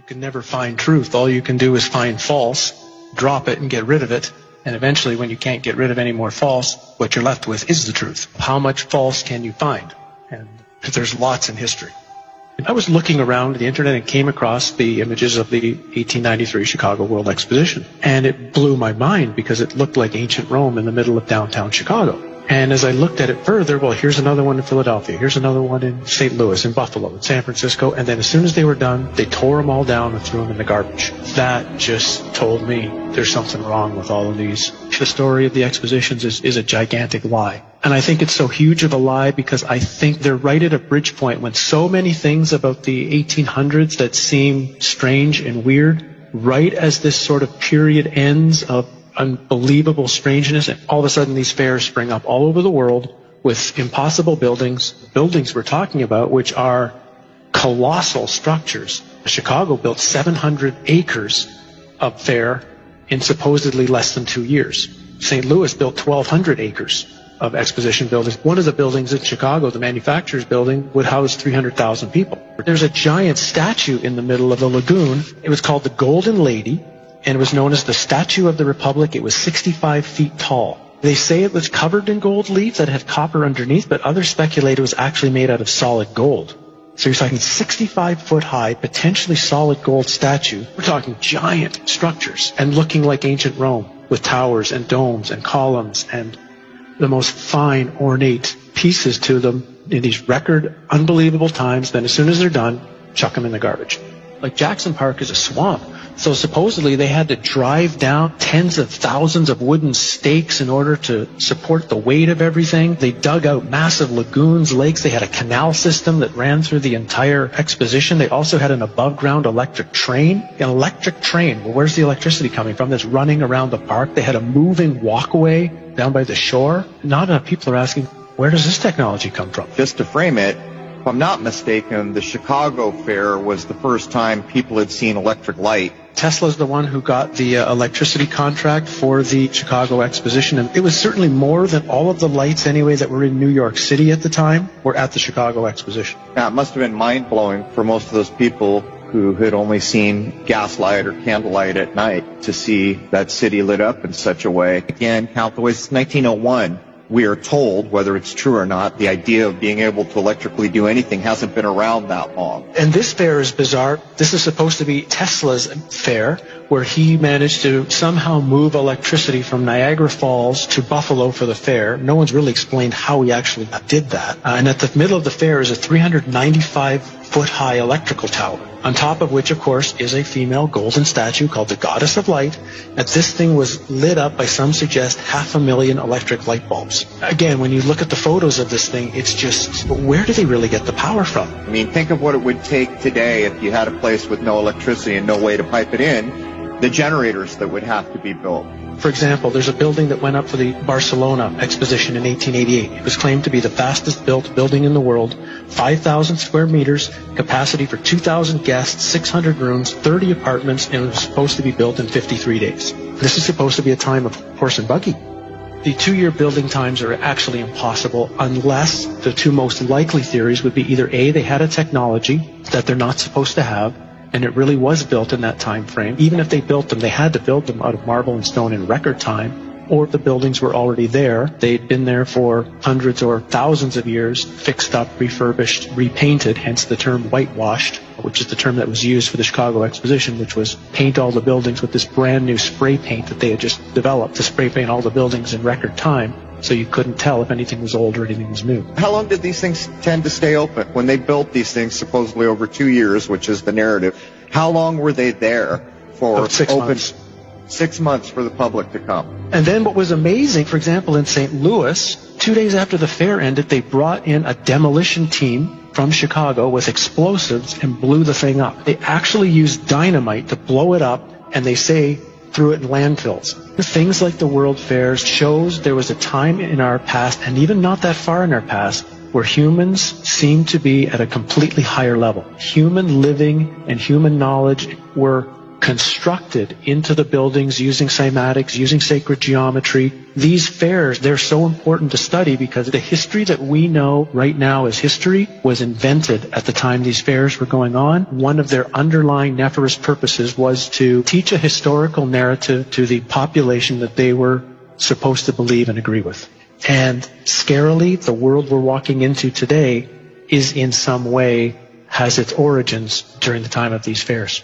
You can never find truth. All you can do is find false, drop it and get rid of it. And eventually, when you can't get rid of any more false, what you're left with is the truth. How much false can you find? And there's lots in history. I was looking around the internet and came across the images of the 1893 Chicago World Exposition. And it blew my mind because it looked like ancient Rome in the middle of downtown Chicago. And as I looked at it further, well, here's another one in Philadelphia, here's another one in St. Louis, in Buffalo, in San Francisco, and then as soon as they were done, they tore them all down and threw them in the garbage. That just told me there's something wrong with all of these. The story of the expositions is a gigantic lie. And I think it's so huge of a lie because I think they're right at a bridge point when so many things about the 1800s that seem strange and weird, right as this sort of period ends of unbelievable strangeness, and all of a sudden these fairs spring up all over the world with impossible buildings we're talking about, which are colossal structures. Chicago built 700 acres of fair in supposedly less than 2 years. St. Louis built 1,200 acres of exposition buildings. One of the buildings in Chicago, the manufacturer's building, would house 300,000 people. There's a giant statue in the middle of the lagoon. It was called the Golden Lady, and it was known as the Statue of the Republic. It was 65 feet tall. They say it was covered in gold leaf that had copper underneath, but others speculate it was actually made out of solid gold. So you're talking 65-foot high, potentially solid gold statue. We're talking giant structures and looking like ancient Rome with towers and domes and columns and the most fine, ornate pieces to them in these record, unbelievable times. Then as soon as they're done, chuck them in the garbage. Like Jackson Park is a swamp. So supposedly they had to drive down tens of thousands of wooden stakes in order to support the weight of everything. They dug out massive lagoons, lakes. They had a canal system that ran through the entire exposition. They also had an above-ground electric train. An electric train, well, where's the electricity coming from? That's running around the park. They had a moving walkway down by the shore. Not enough people are asking, where does this technology come from? Just to frame it, if I'm not mistaken, the Chicago Fair was the first time people had seen electric light. Tesla's the one who got the electricity contract for the Chicago Exposition, and it was certainly more than all of the lights anyway that were in New York City at the time were at the Chicago Exposition. Yeah, it must have been mind-blowing for most of those people who had only seen gaslight or candlelight at night to see that city lit up in such a way. Again, count the ways. It's 1901. We are told, whether it's true or not, the idea of being able to electrically do anything hasn't been around that long. And this fair is bizarre. This is supposed to be Tesla's fair, where he managed to somehow move electricity from Niagara Falls to Buffalo for the fair. No one's really explained how he actually did that. And at the middle of the fair is a 395-foot-high electrical tower, on top of which, of course, is a female golden statue called the Goddess of Light. And this thing was lit up by, some suggest, 500,000 electric light bulbs. Again, when you look at the photos of this thing, it's just, where do they really get the power from? I mean, think of what it would take today if you had a place with no electricity and no way to pipe it in, the generators that would have to be built. For example, there's a building that went up for the Barcelona exposition in 1888. It was claimed to be the fastest built building in the world, 5,000 square meters, capacity for 2,000 guests, 600 rooms, 30 apartments, and it was supposed to be built in 53 days. This is supposed to be a time of horse and buggy. The 2-year building times are actually impossible unless the two most likely theories would be either A, they had a technology that they're not supposed to have, and it really was built in that time frame. Even if they built them, they had to build them out of marble and stone in record time, or the buildings were already there. They'd been there for hundreds or thousands of years, fixed up, refurbished, repainted, hence the term whitewashed, which is the term that was used for the Chicago Exposition, which was paint all the buildings with this brand new spray paint that they had just developed to spray paint all the buildings in record time, so you couldn't tell if anything was old or anything was new. How long did these things tend to stay open? When they built these things, supposedly over 2 years, which is the narrative, how long were they there for? About 6 months. 6 months for the public to come. And then what was amazing, for example, in St. Louis, 2 days after the fair ended, they brought in a demolition team from Chicago with explosives and blew the thing up. They actually used dynamite to blow it up, and they say threw it in landfills. Things like the World Fairs shows there was a time in our past, and even not that far in our past, where humans seemed to be at a completely higher level. Human living and human knowledge were constructed into the buildings using cymatics, using sacred geometry. These fairs, they're so important to study because the history that we know right now as history was invented at the time these fairs were going on. One of their underlying nefarious purposes was to teach a historical narrative to the population that they were supposed to believe and agree with. And scarily, the world we're walking into today is in some way has its origins during the time of these fairs.